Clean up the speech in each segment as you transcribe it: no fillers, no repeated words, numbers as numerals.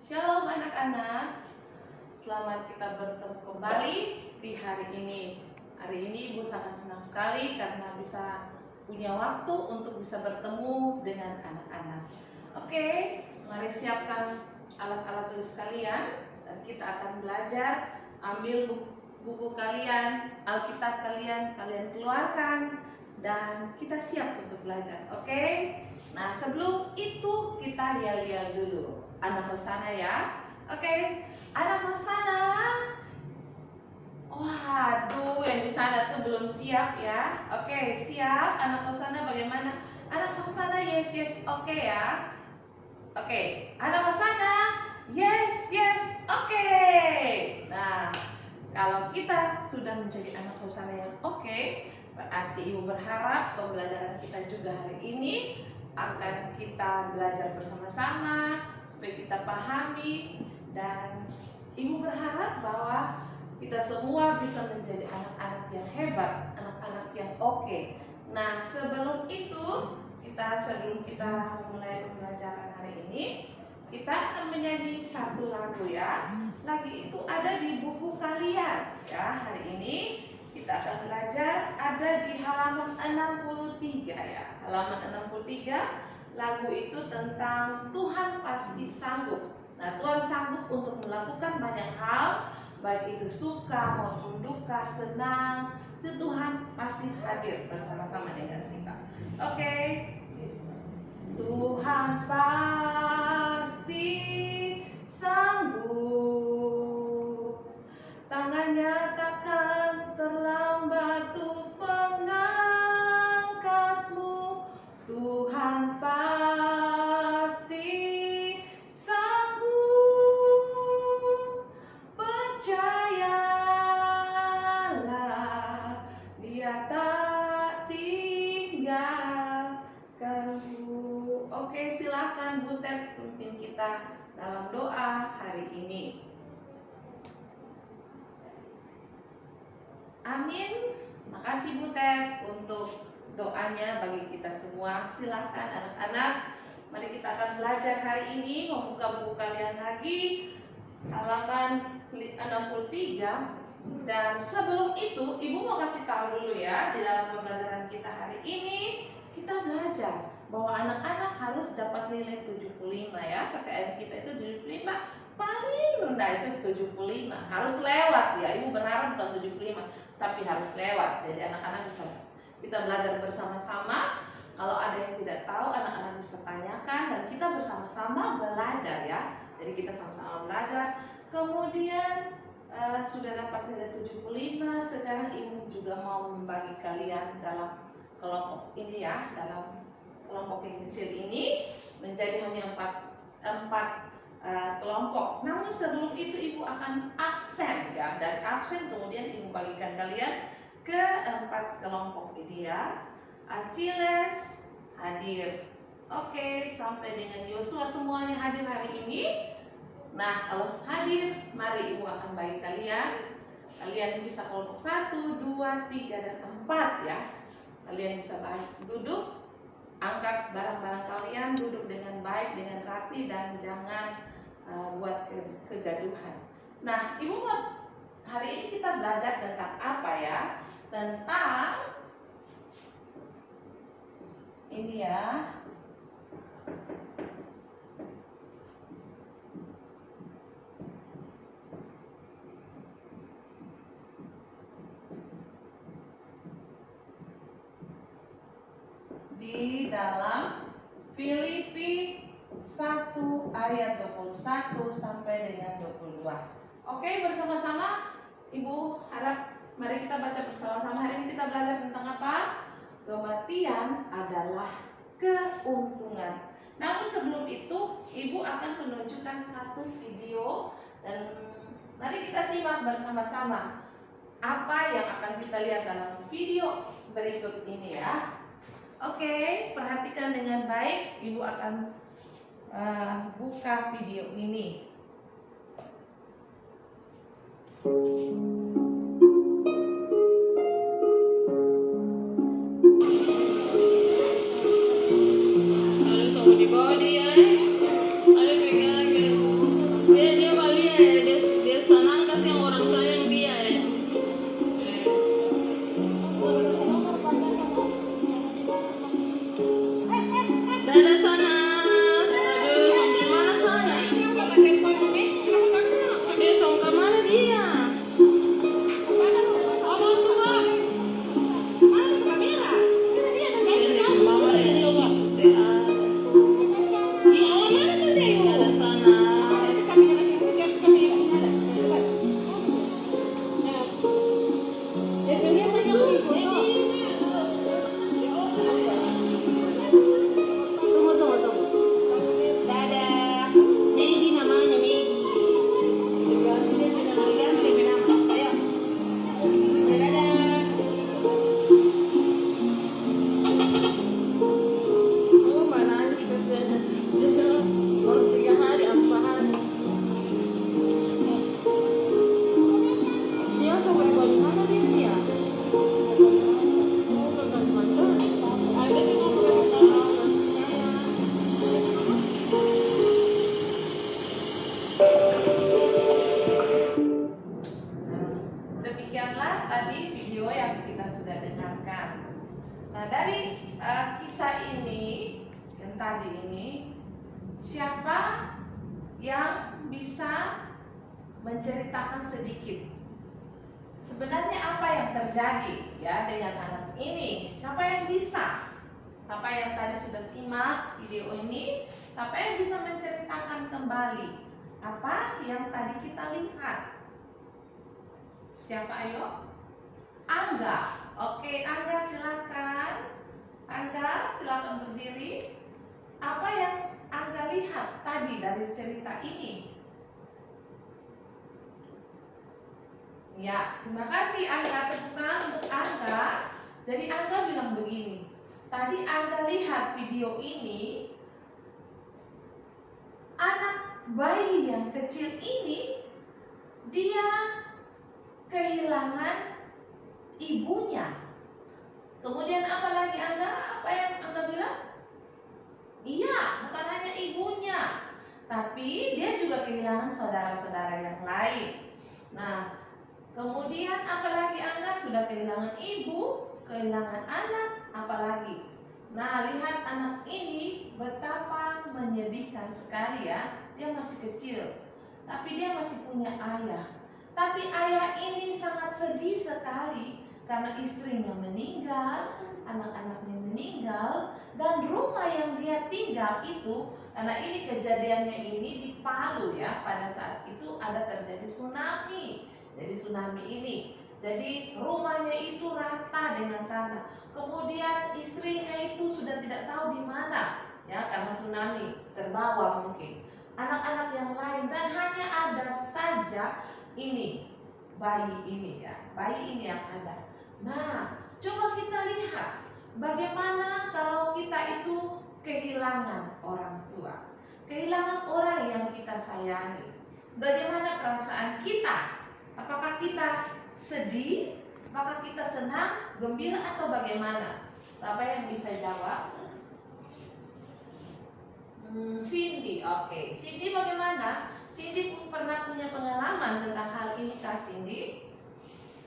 Shalom anak-anak, selamat kita bertemu kembali di hari ini. Hari ini Ibu sangat senang sekali karena bisa punya waktu untuk bisa bertemu dengan anak-anak. Oke, mari siapkan alat-alat tulis kalian dan kita akan belajar. Ambil buku kalian, Alkitab kalian keluarkan dan kita siap untuk belajar. Oke? Nah, sebelum itu kita yel-yel dulu. Anak Hosana ya. Oke, anak Hosana. Waduh, yang di sana tuh belum siap ya. Oke, siap. Anak Hosana bagaimana? Anak Hosana yes. Oke ya. Oke, anak Hosana yes. Oke. Nah, kalau kita sudah menjadi anak Hosana yang oke, berarti Ibu berharap pembelajaran kita juga hari ini akan kita belajar bersama-sama supaya kita pahami, dan Ibu berharap bahwa kita semua bisa menjadi anak-anak yang hebat, anak-anak yang oke. Nah, sebelum kita memulai pembelajaran hari ini, kita akan menyanyi satu lagu ya. Lagu itu ada di buku kalian ya. Hari ini kita akan belajar ada di halaman 63 ya. Halaman 63, lagu itu tentang Tuhan pasti sanggup. Nah, Tuhan sanggup untuk melakukan banyak hal, baik itu suka maupun duka, senang, itu Tuhan pasti hadir bersama-sama dengan kita. Oke. Tuhan pasti sanggup, tangannya takkan terlambat untuk mengangkatmu. Tuhan pasti sanggup, percayalah, Dia tak tinggalkanmu. Oke, silahkan Butet pimpin kita dalam doa hari ini. Amin. Makasih Butet untuk doanya bagi kita semua. Silahkan anak-anak, mari kita akan belajar hari ini. Membuka buku kalian lagi, halaman 63. Dan sebelum itu, Ibu mau kasih tahu dulu ya, di dalam pembelajaran kita hari ini, kita belajar bahwa anak-anak harus dapat nilai 75 ya. KKM kita itu 75, paling rendah itu 75. Harus lewat ya. Ibu berharap bukan 75, tapi harus lewat. Jadi anak-anak bisa kita belajar bersama-sama. Kalau ada yang tidak tahu, anak-anak bisa tanyakan dan kita bersama-sama belajar ya. Jadi kita sama-sama belajar. Kemudian sudah dapat nilai 75. Sekarang Ibu juga mau membagi kalian dalam kelompok ini ya, dalam kelompok yang kecil ini menjadi hanya empat kelompok. Namun sebelum itu Ibu akan absen ya. Dari absen kemudian Ibu bagikan kalian ke 4 kelompok ini ya. Achilles hadir. Oke, sampai dengan Yosua semuanya hadir hari ini. Nah, kalau hadir, mari Ibu akan bagi kalian. Kalian bisa kelompok 1, 2, 3, dan 4 ya. Kalian bisa duduk, angkat barang-barang kalian, duduk dengan baik, dengan rapi, dan jangan buat kegaduhan. Nah, Ibu hari ini kita belajar tentang apa ya? Tentang ini ya. Di dalam Filipi 1 ayat 21 sampai dengan 22. Oke, bersama-sama Ibu harap mari kita baca bersama-sama. Hari ini kita belajar tentang apa? Kematian adalah keuntungan. Namun sebelum itu, Ibu akan menunjukkan satu video dan mari kita simak bersama-sama apa yang akan kita lihat dalam video berikut ini ya. Oke, perhatikan dengan baik. Ibu akan buka video ini. Harus di bawah dia. Ada pegangan gitu. Dari kisah ini yang tadi ini, siapa yang bisa menceritakan sedikit sebenarnya apa yang terjadi ya dengan anak ini? Siapa yang bisa? Siapa yang tadi sudah simak video ini? Siapa yang bisa menceritakan kembali apa yang tadi kita lihat? Siapa, ayo? Angga. Oke, Angga silakan. Angga silakan berdiri. Apa yang Angga lihat tadi dari cerita ini? Ya, terima kasih Angga, tepukan untuk Angga. Jadi Angga bilang begini, tadi Angga lihat video ini, anak bayi yang kecil ini dia kehilangan ibunya. Kemudian apa lagi Angga? Apa yang Angga bilang? Iya, bukan hanya ibunya, tapi dia juga kehilangan saudara-saudara yang lain. Nah, kemudian apalagi Angga sudah kehilangan ibu, kehilangan anak, apalagi. Nah, lihat anak ini betapa menyedihkan sekali ya. Dia masih kecil, tapi dia masih punya ayah. Tapi ayah ini sangat sedih sekali karena istrinya meninggal, anak-anaknya meninggal, dan rumah yang dia tinggal itu, karena ini kejadiannya ini di Palu ya, pada saat itu ada terjadi tsunami. Jadi tsunami ini, jadi rumahnya itu rata dengan tanah. Kemudian istrinya itu sudah tidak tahu di mana ya, karena tsunami terbawa mungkin. Anak-anak yang lain, dan hanya ada saja ini bayi ini ya, bayi ini yang ada. Nah, coba kita lihat bagaimana kalau kita itu kehilangan orang tua, kehilangan orang yang kita sayangi. Bagaimana perasaan kita? Apakah kita sedih? Apakah kita senang, gembira, atau bagaimana? Siapa yang bisa jawab? Cindy, oke. Cindy bagaimana? Cindy pernah punya pengalaman tentang hal ini kah Cindy?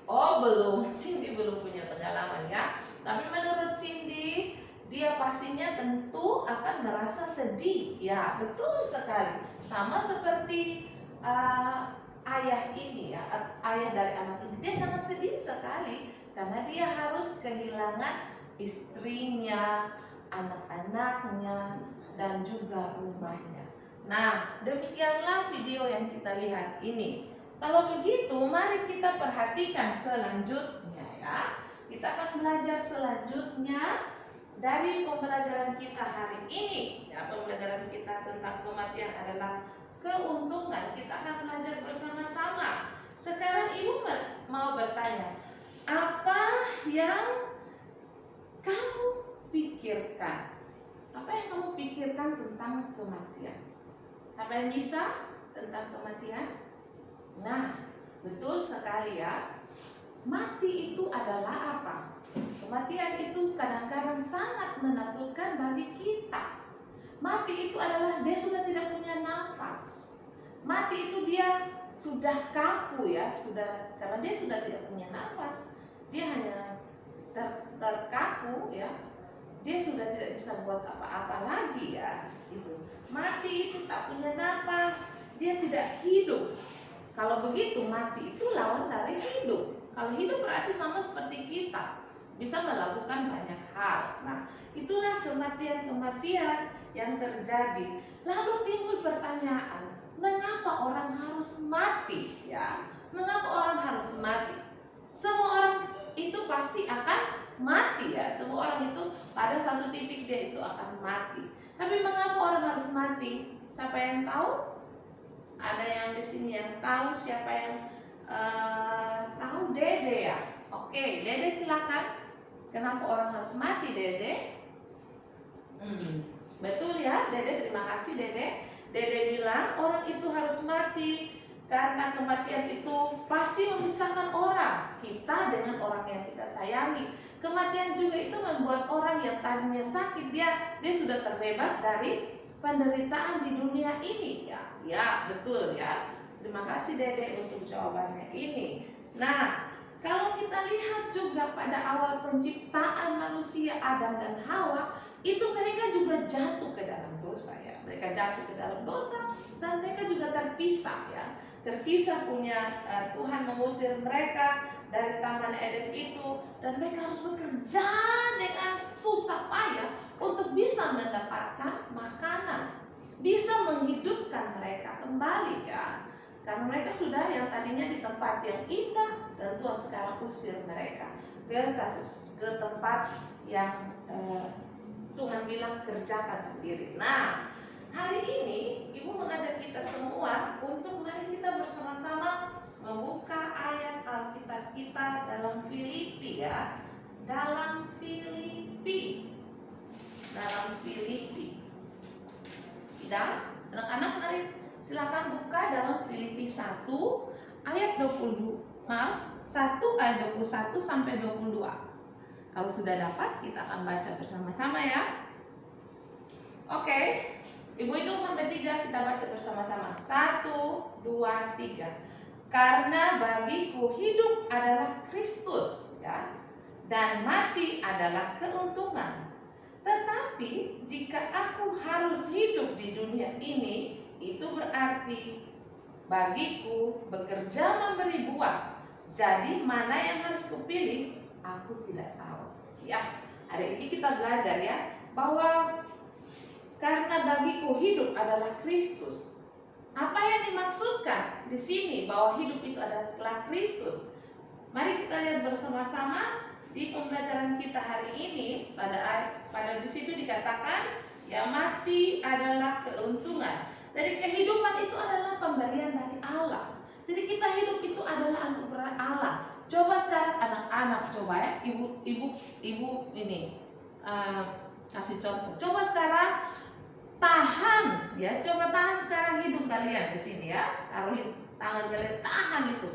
Oh belum, Cindy belum punya pengalaman ya. Tapi menurut Cindy, dia pastinya tentu akan merasa sedih. Ya betul sekali. Sama seperti ayah ini ya, ayah dari anak ini. Dia sangat sedih sekali karena dia harus kehilangan istrinya, anak-anaknya, dan juga rumahnya. Nah, demikianlah video yang kita lihat ini. Kalau begitu, mari kita perhatikan selanjutnya ya. Kita akan belajar selanjutnya dari pembelajaran kita hari ini. Ya, pembelajaran kita tentang kematian adalah keuntungan. Kita akan belajar bersama-sama. Sekarang Ibu mau bertanya, apa yang kamu pikirkan? Apa yang kamu pikirkan tentang kematian? Apa yang bisa tentang kematian? Nah, betul sekali ya. Mati itu adalah apa? Kematian itu kadang-kadang sangat menakutkan bagi kita. Mati itu adalah dia sudah tidak punya nafas. Mati itu dia sudah kaku ya, karena dia sudah tidak punya nafas. Dia hanya terkaku ya. Dia sudah tidak bisa buat apa-apa lagi ya. Itu. Mati itu tak punya nafas, dia tidak hidup. Kalau begitu mati itu lawan dari hidup. Kalau hidup berarti sama seperti kita, bisa melakukan banyak hal. Nah, itulah kematian-kematian yang terjadi. Lalu timbul pertanyaan, mengapa orang harus mati? Ya, mengapa orang harus mati? Semua orang itu pasti akan mati ya. Semua orang itu pada satu titik dia itu akan mati. Tapi mengapa orang harus mati? Siapa yang tahu? Ada yang di sini yang tahu? Siapa yang tahu? Dede ya. Oke, Dede silakan. Kenapa orang harus mati, Dede? Betul ya, Dede. Terima kasih, Dede. Dede bilang orang itu harus mati karena kematian itu pasti memisahkan orang, kita dengan orang yang kita sayangi. Kematian juga itu membuat orang yang tadinya sakit dia sudah terbebas dari penderitaan di dunia ini ya, betul ya. Terima kasih Dede untuk jawabannya ini. Nah, Kalau kita lihat juga pada awal penciptaan manusia Adam dan Hawa, itu mereka juga jatuh ke dalam dosa ya. Mereka jatuh ke dalam dosa dan mereka juga terpisah ya. Terpisah punya Tuhan mengusir mereka dari Taman Eden itu, dan mereka harus bekerja dengan susah payah untuk bisa mendapatkan makanan, bisa menghidupkan mereka kembali ya. Karena mereka sudah yang tadinya di tempat yang indah, dan Tuhan sekarang usir mereka ke tempat yang Tuhan bilang kerjakan sendiri. Nah, hari ini Ibu mengajak kita semua untuk mari kita bersama-sama membuka ayat Alkitab kita dalam Filipi ya. Dalam Filipi. Dan anak-anak mari silakan buka dalam Filipi 1 ayat 22. 1 ayat 21 sampai 22. Kalau sudah dapat, kita akan baca bersama-sama ya. Oke. Ibu hitung sampai 3, kita baca bersama-sama. 1, 2, 3. Karena bagiku hidup adalah Kristus ya, dan mati adalah keuntungan. Tetapi jika aku harus hidup di dunia ini, itu berarti bagiku bekerja memberi buah. Jadi mana yang harus kupilih? Aku tidak tahu. Ya, hari ini kita belajar ya bahwa karena bagiku hidup adalah Kristus. Apa yang dimaksudkan di sini bahwa hidup itu adalah Kristus? Mari kita lihat bersama-sama di pembelajaran kita hari ini. Pada di situ dikatakan ya, mati adalah keuntungan. Jadi kehidupan itu adalah pemberian dari Allah. Jadi kita hidup itu adalah anugerah Allah. Coba sekarang anak-anak, coba ya, ibu ini kasih contoh. Coba sekarang tahan ya, coba tahan sekarang hidup kalian di sini ya. Taruhin tangan kalian, tahan itu.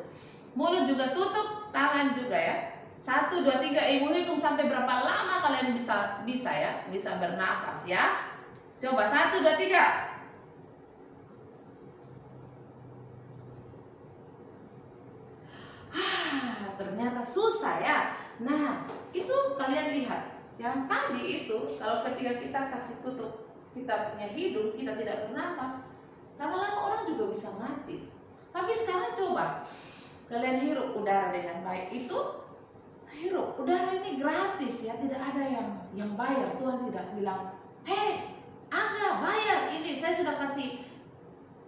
Mulut juga tutup, tangan juga ya. 1, 2, 3, ibu hitung sampai berapa lama kalian bisa ya, bisa bernapas ya. Coba 1, 2, 3. Ternyata susah ya. Nah, itu kalian lihat. Yang tadi itu, kalau ketika kita kasih tutup, kita punya hidung, kita tidak bernapas, lama-lama orang juga bisa mati. Tapi sekarang coba kalian hirup udara dengan baik. Itu hirup udara ini gratis ya, tidak ada yang bayar. Tuhan tidak bilang, hei Angga bayar ini, saya sudah kasih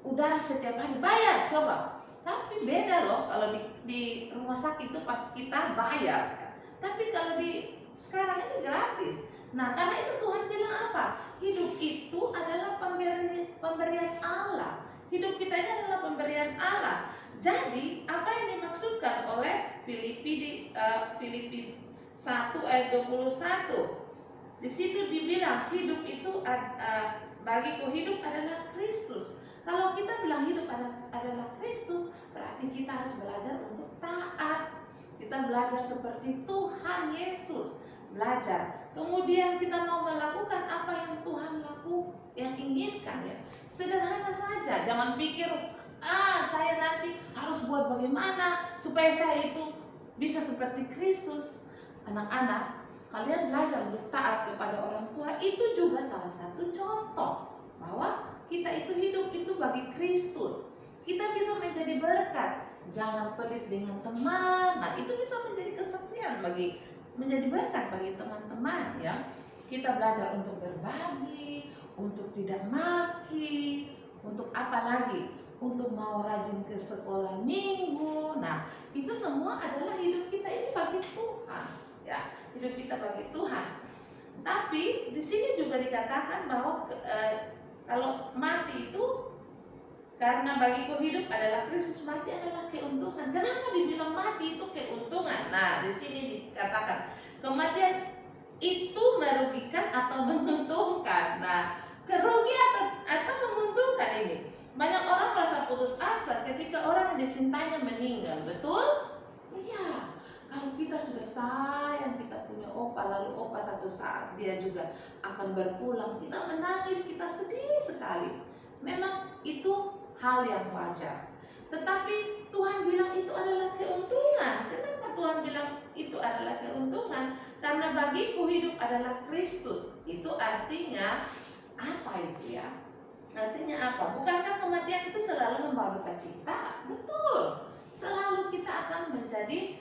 udara setiap hari, bayar coba. Tapi beda loh kalau di rumah sakit itu pas kita bayar ya. Tapi kalau di sekarang ini gratis. Nah, karena itu Tuhan bilang apa? Hidup itu adalah pemberian Allah. Hidup kita ini adalah pemberian Allah. Jadi, apa yang dimaksudkan oleh Filipi 1 ayat 21? Di situ dibilang hidup itu bagiku hidup adalah Kristus. Kalau kita bilang hidup adalah Kristus, berarti kita harus belajar untuk taat. Kita belajar seperti Tuhan Yesus. Belajar. Kemudian kita mau melakukan apa yang Tuhan yang inginkan ya. Sederhana saja. Jangan pikir, saya nanti harus buat bagaimana supaya saya itu bisa seperti Kristus. Anak-anak, kalian belajar untuk taat kepada orang tua, itu juga salah satu contoh bahwa kita itu hidup itu bagi Kristus. Kita bisa menjadi berkat. Jangan pelit dengan teman. Nah, itu bisa menjadi kesaksian menjadi berkat bagi teman-teman ya. Kita belajar untuk berbagi, untuk tidak maki, untuk apa lagi? Untuk mau rajin ke sekolah minggu. Nah, itu semua adalah hidup kita ini bagi Tuhan ya. Hidup kita bagi Tuhan. Tapi di sini juga dikatakan bahwa kalau mati itu karena bagiku hidup adalah Kristus, mati adalah keuntungan. Kenapa dibilang mati itu keuntungan? Nah, di sini dikatakan kematian itu merugikan atau menguntungkan. Nah, kerugi atau menguntungkan ini. Banyak orang merasa putus asa ketika orang yang dicintainya meninggal. Betul? Iya. Kalau kita sudah sayang, kita punya opa, lalu opa satu saat dia juga akan berpulang, kita menangis, kita sedih sekali. Memang itu hal yang wajar. Tetapi Tuhan bilang itu adalah keuntungan. Kenapa Tuhan bilang itu adalah keuntungan? Karena bagiku hidup adalah Kristus. Itu artinya apa itu ya? Artinya apa? Bukankah kematian itu selalu membawa duka cita? Betul. Selalu kita akan menjadi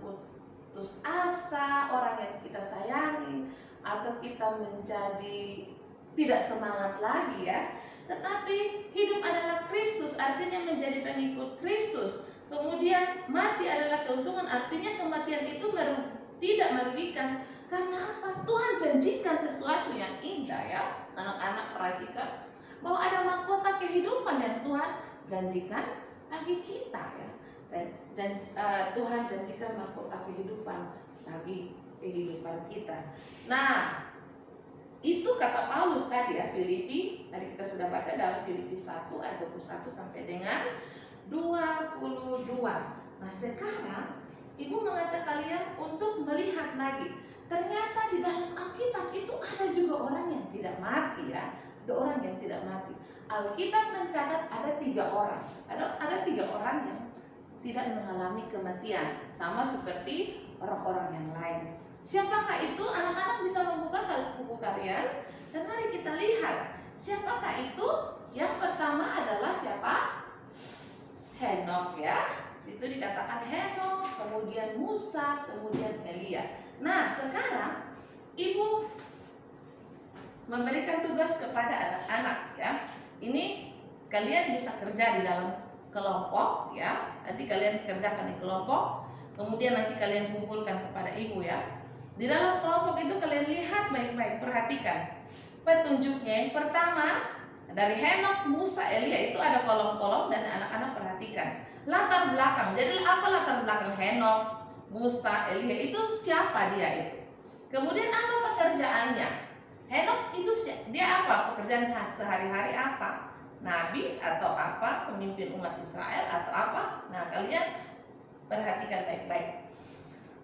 putus asa, orang yang kita sayangi, atau kita menjadi tidak semangat lagi ya. Tetapi hidup adalah Kristus, artinya menjadi pengikut Kristus. Kemudian mati adalah keuntungan, artinya kematian itu tidak merugikan. Karena apa? Tuhan janjikan sesuatu yang indah ya. Anak-anak perhatikan bahwa ada mahkota kehidupan yang Tuhan janjikan bagi kita ya. Dan Tuhan janjikan mahkota kehidupan bagi kehidupan kita. Nah, itu kata Paulus tadi ya, Filipi. Tadi kita sudah baca dalam Filipi 1 ayat 21 sampai dengan 22. Nah, sekarang Ibu mengajak kalian untuk melihat lagi. Ternyata di dalam Alkitab itu ada juga orang yang tidak mati ya. Ada orang yang tidak mati. Alkitab mencatat ada 3 orang. Ada 3 orang yang tidak mengalami kematian, sama seperti orang-orang yang lain. Siapakah itu? Anak-anak bisa membuka buku kalian dan mari kita lihat. Siapakah itu? Yang pertama adalah siapa? Henok ya. Situ dikatakan Henok, kemudian Musa, kemudian Elia. Nah, sekarang Ibu memberikan tugas kepada anak-anak ya. Ini kalian bisa kerja di dalam kelompok ya. Nanti kalian kerjakan di kelompok, kemudian nanti kalian kumpulkan kepada Ibu ya. Di dalam kelompok itu kalian lihat baik-baik, perhatikan petunjuknya. Yang pertama dari Henok, Musa, Elia itu ada kolom-kolom dan anak-anak perhatikan latar belakang. Jadi apa latar belakang Henok, Musa, Elia itu siapa dia itu? Kemudian apa pekerjaannya? Henok itu dia apa? Pekerjaan sehari-hari apa? Nabi atau apa? Pemimpin umat Israel atau apa? Nah, kalian perhatikan baik-baik.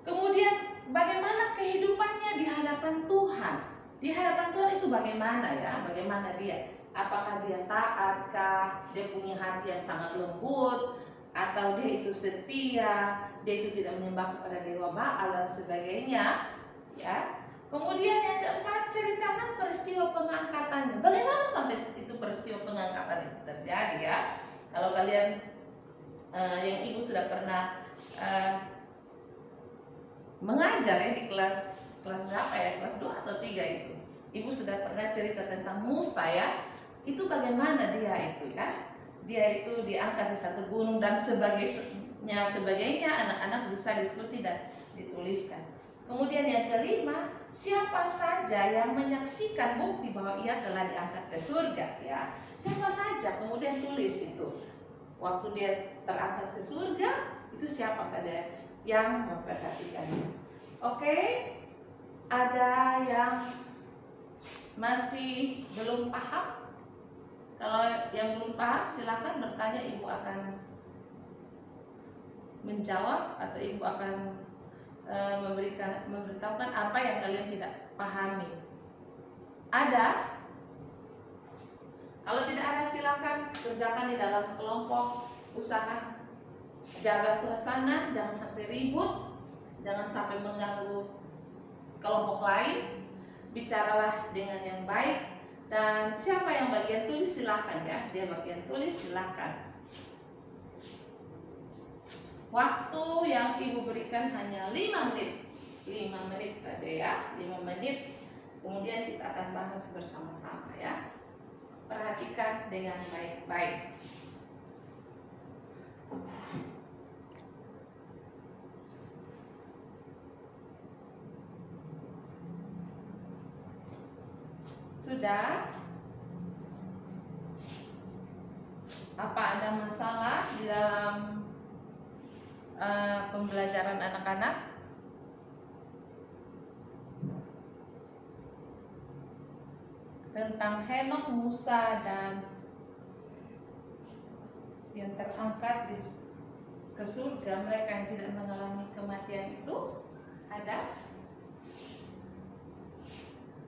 Kemudian bagaimana kehidupannya di hadapan Tuhan? Di hadapan Tuhan itu bagaimana ya? Bagaimana dia? Apakah dia taatkah? Dia punya hati yang sangat lembut? Atau dia itu setia? Dia itu tidak menyembah kepada dewa Baal dan sebagainya? Ya. Kemudian yang keempat, ceritakan peristiwa pengangkatannya. Bagaimana sampai itu peristiwa pengangkatan itu terjadi ya? Kalau kalian yang Ibu sudah pernah mengajar ya di kelas berapa ya? Kelas 2 atau 3 itu. Ibu sudah pernah cerita tentang Musa ya. Itu bagaimana dia itu ya? Dia itu diangkat di satu gunung dan sebagainya, anak-anak bisa diskusi dan dituliskan. Kemudian yang kelima, siapa saja yang menyaksikan bukti bahwa ia telah diangkat ke surga ya. Siapa saja, kemudian tulis itu. Waktu dia terangkat ke surga, itu siapa saja yang memperhatikannya. Oke? Ada yang masih belum paham? Kalau yang belum paham silakan bertanya, Ibu akan menjawab atau Ibu akan memberitahukan apa yang kalian tidak pahami. Ada? Kalau tidak ada silakan kerjakan di dalam kelompok, usaha jaga suasana, jangan sampai ribut, jangan sampai mengganggu kelompok lain. Bicaralah dengan yang baik. Dan siapa yang bagian tulis silahkan ya. Dia bagian tulis silahkan. Waktu yang Ibu berikan hanya 5 menit. 5 menit saja ya. 5 menit. Kemudian kita akan bahas bersama-sama ya. Perhatikan dengan baik-baik. Sudah? Apa ada masalah di dalam pembelajaran anak-anak? Tentang Henok, Musa, dan yang terangkat ke surga, mereka yang tidak mengalami kematian itu ada?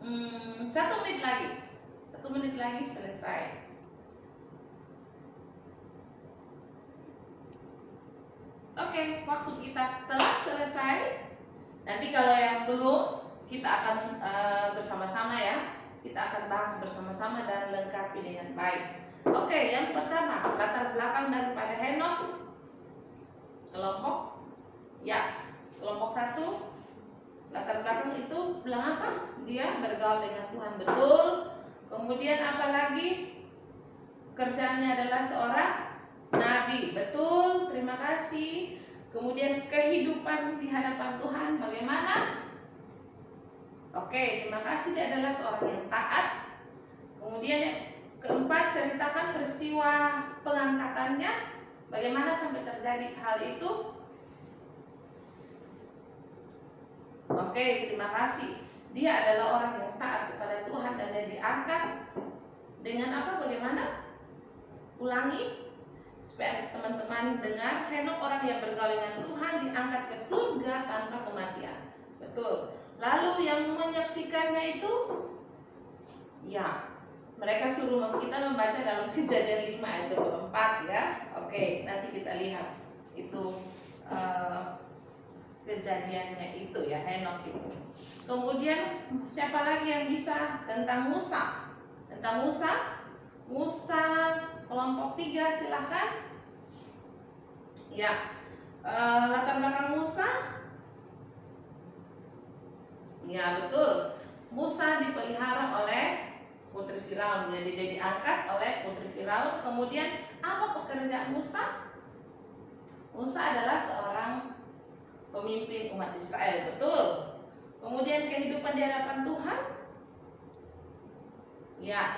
1 menit lagi. 1 menit lagi selesai. Oke, waktu kita telah selesai. Nanti kalau yang belum, kita akan bersama-sama ya. Kita akan bahas bersama-sama dan lengkapi dengan baik. Oke, yang pertama, latar belakang daripada Henokh. Kelompok kelompok 1. Latar belakang itu bilang apa? Dia bergaul dengan Tuhan, betul. Kemudian apa lagi? Kerjaannya adalah seorang nabi, betul. Terima kasih. Kemudian kehidupan di hadapan Tuhan bagaimana? Oke, terima kasih. Dia adalah seorang yang taat. Kemudian yang keempat, ceritakan peristiwa pengangkatannya, bagaimana sampai terjadi hal itu. Oke, terima kasih. Dia adalah orang yang taat kepada Tuhan dan dia diangkat dengan apa? Bagaimana? Ulangi supaya teman-teman dengar. Henokh orang yang bergaul dengan Tuhan diangkat ke surga tanpa kematian. Betul. Lalu yang menyaksikannya itu mereka suruh kita membaca dalam Kejadian 5 ayat 24 ya. Oke, nanti kita lihat itu kejadiannya itu ya, Henokh itu. Kemudian siapa lagi yang bisa tentang Musa? Tentang Musa kelompok 3 silahkan. Latar belakang Musa. Ya betul. Musa dipelihara oleh putri Firaun, jadi dia diangkat oleh putri Firaun. Kemudian apa pekerjaan Musa? Musa adalah seorang pemimpin umat Israel, betul. Kemudian kehidupan di hadapan Tuhan,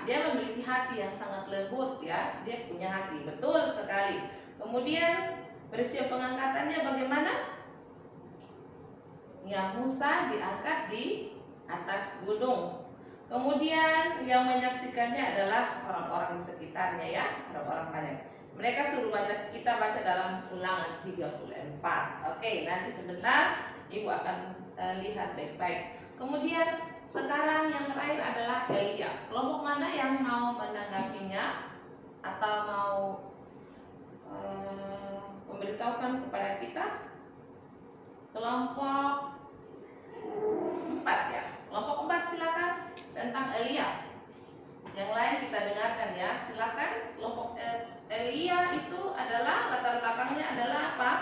dia memiliki hati yang sangat lembut ya, dia punya hati, betul sekali. Kemudian peristiwa pengangkatannya bagaimana? Musa diangkat di atas gunung. Kemudian yang menyaksikannya adalah orang-orang di sekitarnya ya, orang-orang banyak. Mereka suruh kita baca dalam Ulangan 34. Oke, nanti sebentar Ibu akan lihat baik-baik. Kemudian sekarang yang terakhir adalah Elia. Kelompok mana yang mau menanggapinya atau mau memberitahukan kepada kita? Kelompok 4 ya. Kelompok 4 silakan, tentang Elia. Yang lain kita dengarkan ya, silakan. Kelompok Elia itu adalah latar belakangnya adalah apa?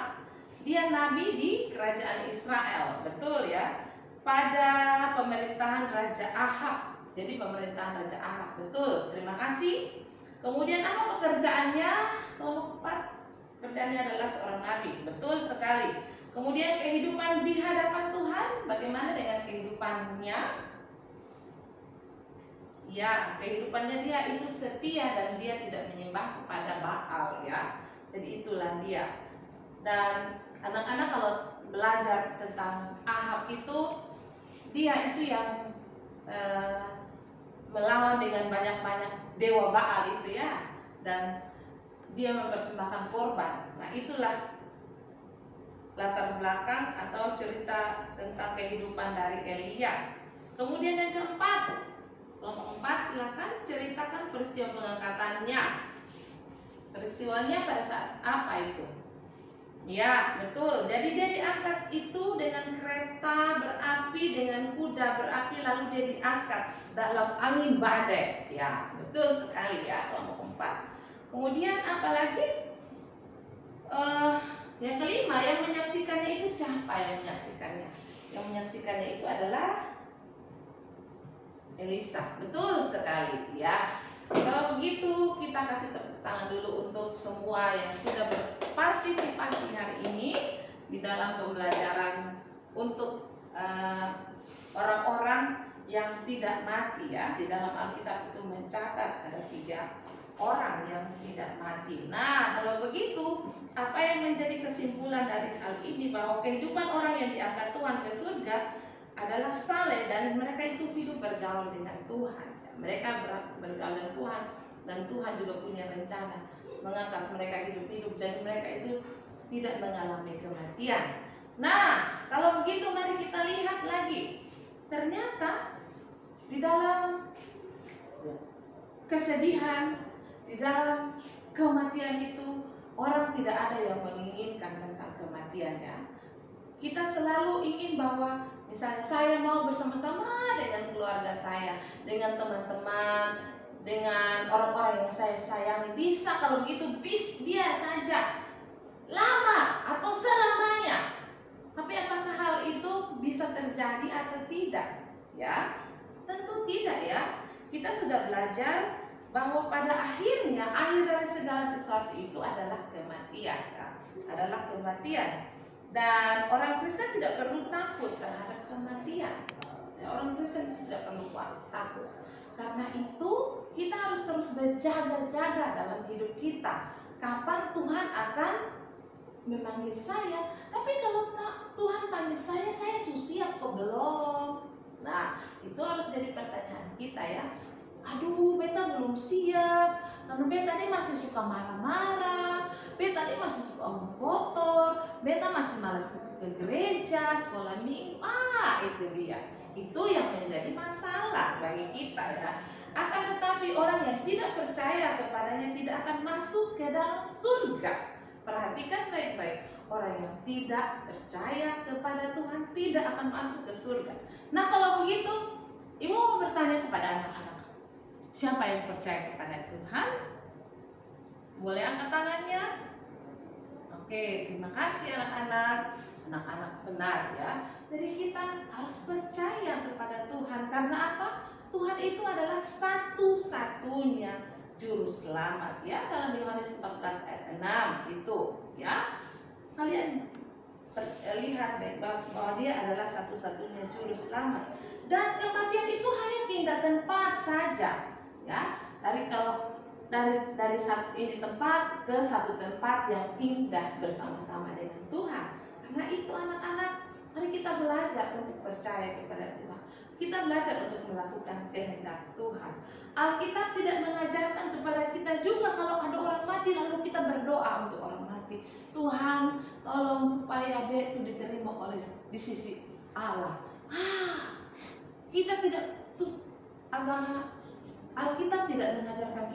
Dia nabi di kerajaan Israel, betul ya. Pada pemerintahan Raja Ahab. Jadi pemerintahan Raja Ahab, betul. Terima kasih. Kemudian apa pekerjaannya? Kelompok 4 pekerjaannya adalah seorang nabi, betul sekali. Kemudian kehidupan di hadapan Tuhan, bagaimana dengan kehidupannya? Kehidupannya dia itu setia dan dia tidak menyembah kepada Baal ya. Jadi itulah dia. Dan anak-anak kalau belajar tentang Ahab itu, dia itu yang melawan dengan banyak-banyak dewa Baal itu ya. Dan dia mempersembahkan korban. Nah itulah latar belakang atau cerita tentang kehidupan dari Elia. Kemudian yang keempat, kelompok 4 silakan ceritakan peristiwa pengangkatannya. Peristiwanya pada saat apa itu? Ya betul. Jadi dia diangkat itu dengan kereta berapi, dengan kuda berapi, lalu dia diangkat dalam angin badai. Ya betul sekali ya, kelompok 4. Kemudian apalagi? Yang kelima, yang menyaksikannya itu siapa yang menyaksikannya? Yang menyaksikannya itu adalah Elisa. Betul sekali ya. Kalau begitu kita kasih tepuk tangan dulu untuk semua yang sudah berpartisipasi hari ini di dalam pembelajaran untuk orang-orang yang tidak mati ya. Di dalam Alkitab itu mencatat ada 3 orang yang tidak mati. Nah, kalau begitu, apa yang menjadi kesimpulan dari hal ini? Bahwa kehidupan orang yang diangkat Tuhan ke surga adalah saleh dan mereka itu hidup bergaul dengan Tuhan. Mereka bergaul dengan Tuhan dan Tuhan juga punya rencana mengangkat mereka hidup-hidup. Jadi mereka itu tidak mengalami kematian. Nah, kalau begitu mari kita lihat lagi. Ternyata di dalam kesedihan, di dalam kematian itu orang tidak ada yang menginginkan tentang kematian ya. Kita selalu ingin bahwa misalnya saya mau bersama-sama dengan keluarga saya, dengan teman-teman, dengan orang-orang yang saya sayangi. Bisa kalau begitu biar saja lama atau selamanya. Tapi apakah hal itu bisa terjadi atau tidak? Ya, tentu tidak ya. Kita sudah belajar bahwa pada akhirnya akhir dari segala sesuatu itu adalah kematian ya. Adalah kematian. Dan orang Kristen tidak perlu takut terhadap kematian. Ya, orang Kristen tidak perlu takut. Karena itu kita harus terus berjaga-jaga dalam hidup kita. Kapan Tuhan akan memanggil saya? Tapi kalau Tuhan panggil saya siap kok belum? Nah, itu harus jadi pertanyaan kita ya. Aduh, beta belum siap. Karena beta ini masih suka marah-marah. Beta ini masih suka omong kotor. Beta masih malas ke gereja, sekolah minggu. Itu dia. Itu yang menjadi masalah bagi kita ya. Akan tetapi orang yang tidak percaya kepadanya tidak akan masuk ke dalam surga. Perhatikan baik-baik. Orang yang tidak percaya kepada Tuhan tidak akan masuk ke surga. Nah, kalau begitu, Ibu mau bertanya kepada anak-anak, siapa yang percaya kepada Tuhan? Boleh angkat tangannya? Oke, terima kasih anak-anak. Anak-anak benar ya. Jadi kita harus percaya kepada Tuhan. Karena apa? Tuhan itu adalah satu-satunya juru selamat ya. Dalam Yohanes 14 ayat 6 itu ya. Kalian lihat bahwa dia adalah satu-satunya juru selamat. Dan kematian itu hanya pindah tempat saja ya. Dari satu ini tempat ke satu tempat yang indah bersama-sama dengan Tuhan. Karena itu anak-anak, mari kita belajar untuk percaya kepada Tuhan. Kita belajar untuk melakukan kehendak Tuhan. Alkitab tidak mengajarkan kepada kita juga kalau ada orang mati lalu kita berdoa untuk orang mati. Tuhan, tolong supaya dia itu diterima di sisi Allah. Kita tidak agama Alkitab tidak mengajarkan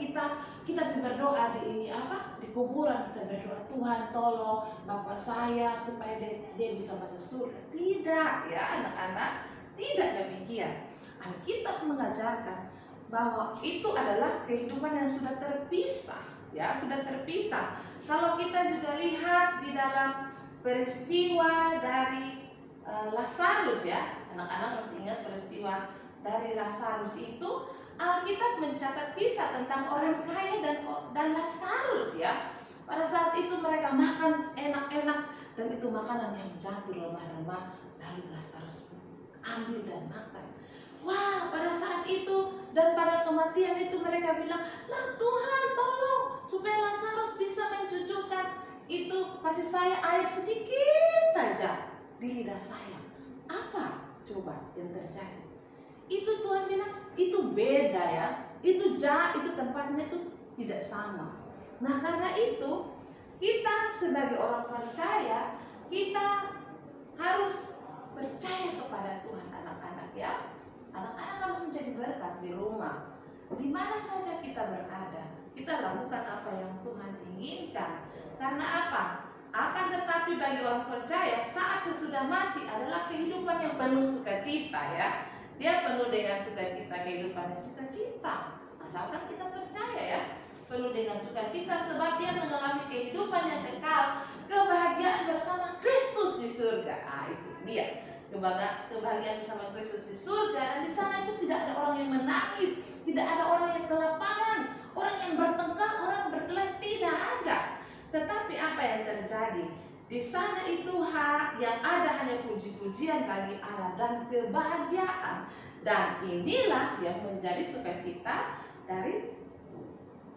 kita berdoa di kuburan kita berdoa, Tuhan tolong bapak saya supaya dia bisa masuk surga. Tidak ya anak-anak, tidak demikian. Alkitab mengajarkan bahwa itu adalah kehidupan yang sudah terpisah ya, sudah terpisah. Kalau kita juga lihat di dalam peristiwa dari Lazarus ya, anak-anak masih ingat peristiwa dari Lazarus itu? Alkitab mencatat kisah tentang orang kaya dan Lazarus ya. Pada saat itu mereka makan enak-enak dan itu makanan yang jatuh lemah-lemah, lalu Lazarus ambil dan makan. Wah, pada saat itu dan pada kematian itu mereka bilang, "Lah Tuhan tolong supaya Lazarus bisa mencucukkan itu kasih saya air sedikit saja di lidah saya." Apa coba yang terjadi? Itu Tuhan bilang itu beda ya, itu tempatnya itu tidak sama. Nah karena itu kita sebagai orang percaya kita harus percaya kepada Tuhan anak-anak ya. Anak-anak harus menjadi berkat di rumah, di mana saja kita berada. Kita lakukan apa yang Tuhan inginkan. Karena apa? Akan tetapi bagi orang percaya saat sesudah mati adalah kehidupan yang penuh sukacita ya. Dia penuh dengan sukacita, kehidupannya sukacita. Asalkan kita percaya ya, penuh dengan sukacita sebab dia mengalami kehidupan yang kekal, kebahagiaan bersama Kristus di surga. Itu dia kebahagiaan bersama Kristus di surga. Dan di sana itu tidak ada orang yang menangis, tidak ada orang yang kelaparan, orang yang bertengkar, orang berkelahi, tidak ada. Tetapi apa yang terjadi? Di sana itu yang ada hanya puji-pujian bagi Allah dan kebahagiaan. Dan inilah yang menjadi sukacita dari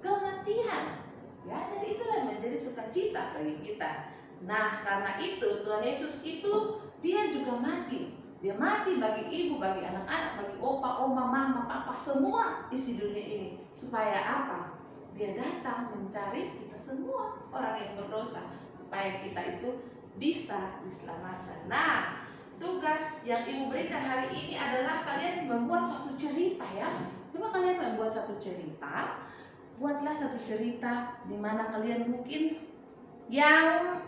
kematian. Ya, jadi itulah yang menjadi sukacita bagi kita. Nah, karena itu Tuhan Yesus itu dia juga mati. Dia mati bagi ibu, bagi anak-anak, bagi opa, oma, mama, papa, semua isi dunia ini. Supaya apa? Dia datang mencari kita semua orang yang berdosa, supaya kita itu bisa diselamatkan. Nah, tugas yang ibu berikan hari ini adalah kalian membuat satu cerita ya. Coba kalian membuat satu cerita. Buatlah satu cerita di mana kalian mungkin yang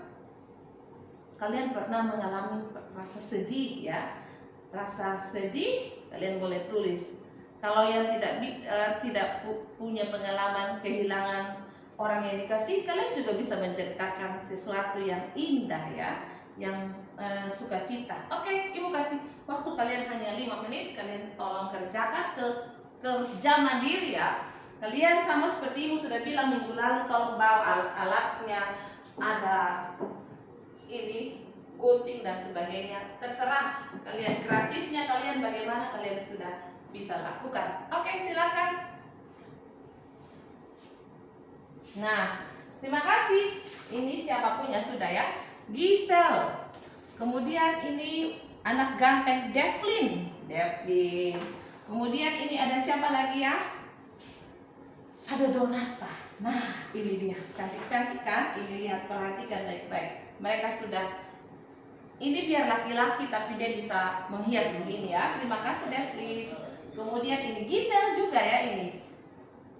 kalian pernah mengalami rasa sedih ya. Rasa sedih kalian boleh tulis. Kalau yang tidak punya pengalaman kehilangan orang yang dikasih, kalian juga bisa menceritakan sesuatu yang indah ya, yang sukacita. Oke, Ibu kasih waktu kalian hanya 5 menit. Kalian tolong kerjakan kerja mandiri ya. Kalian sama seperti Ibu sudah bilang minggu lalu, tolong bawa alatnya, ada ini gunting dan sebagainya. Terserah kalian, kreatifnya kalian bagaimana kalian sudah bisa lakukan. Oke, silakan. Nah, terima kasih. Ini siapa punya sudah ya? Giselle. Kemudian ini anak ganteng Devlin. Kemudian ini ada siapa lagi ya? Ada Donata. Nah, ini dia, cantik-cantik kan? Ini lihat, perhatikan baik-baik. Mereka sudah, ini biar laki-laki tapi dia bisa menghias begini ya. Terima kasih Devlin. Kemudian ini Giselle juga ya, ini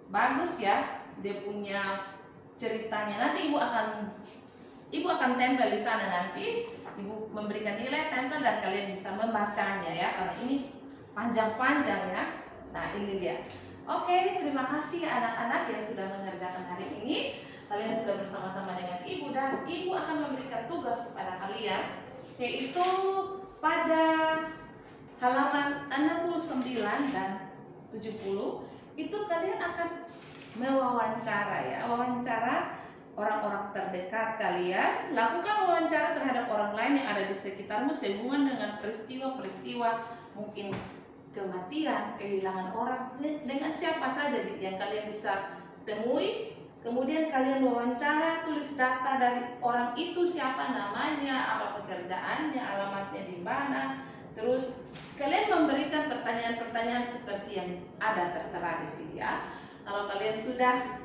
bagus ya, dia punya ceritanya. Nanti ibu akan tempel di sana, nanti ibu memberikan nilai tempel dan kalian bisa membacanya ya, karena ini panjang-panjang ya. Nah, ini dia. Oke, terima kasih anak-anak yang sudah mengerjakan hari ini. Kalian sudah bersama-sama dengan ibu, dan ibu akan memberikan tugas kepada kalian, yaitu pada halaman 69 dan 70 itu kalian akan mewawancara ya, wawancara orang-orang terdekat kalian. Lakukan wawancara terhadap orang lain yang ada di sekitarmu sehubungan dengan peristiwa-peristiwa, mungkin kematian, kehilangan orang, dengan siapa saja yang kalian bisa temui. Kemudian kalian wawancara, tulis data dari orang itu, siapa namanya, apa pekerjaannya, alamatnya di mana. Terus kalian memberikan pertanyaan-pertanyaan seperti yang ada tertera di sini ya. Kalau kalian sudah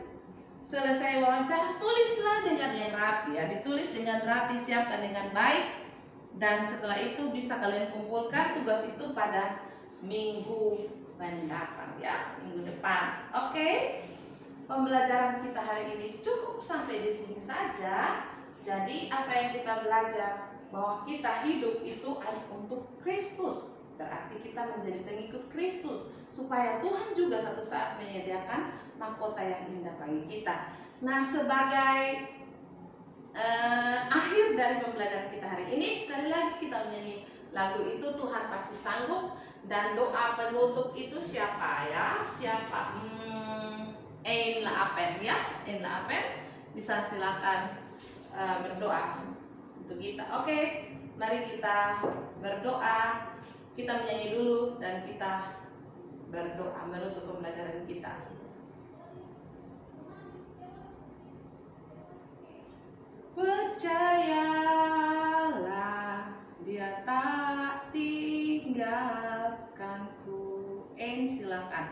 selesai wawancara, tulislah dengan yang rapi ya, ditulis dengan rapi, siapkan dengan baik, dan setelah itu bisa kalian kumpulkan tugas itu pada minggu mendatang ya, minggu depan. Oke, pembelajaran kita hari ini cukup sampai di sini saja. Jadi apa yang kita belajar, bahwa kita hidup itu untuk Kristus, berarti kita menjadi pengikut Kristus, supaya Tuhan juga satu saat menyediakan mahkota yang indah bagi kita. Nah, sebagai akhir dari pembelajaran kita hari ini, sekali lagi kita menyanyi lagu itu, Tuhan Pasti Sanggup. Dan doa penutup itu siapa ya? Siapa? Einla Apen ya, Einla Apen. Bisa silakan berdoa untuk kita. Oke, mari kita berdoa. Kita menyanyi dulu dan kita berdoa menutup pembelajaran kita. Percayalah, Dia tak tinggalkanku. Silakan.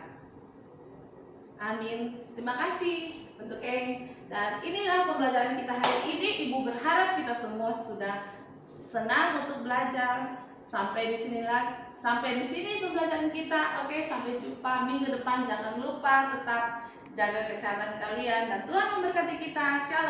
Amin. Terima kasih untuk Dan inilah pembelajaran kita hari ini. Ibu berharap kita semua sudah senang untuk belajar. Sampai di sini pembelajaran kita. Oke, sampai jumpa minggu depan. Jangan lupa tetap jaga kesehatan kalian dan Tuhan memberkati kita. Shalom.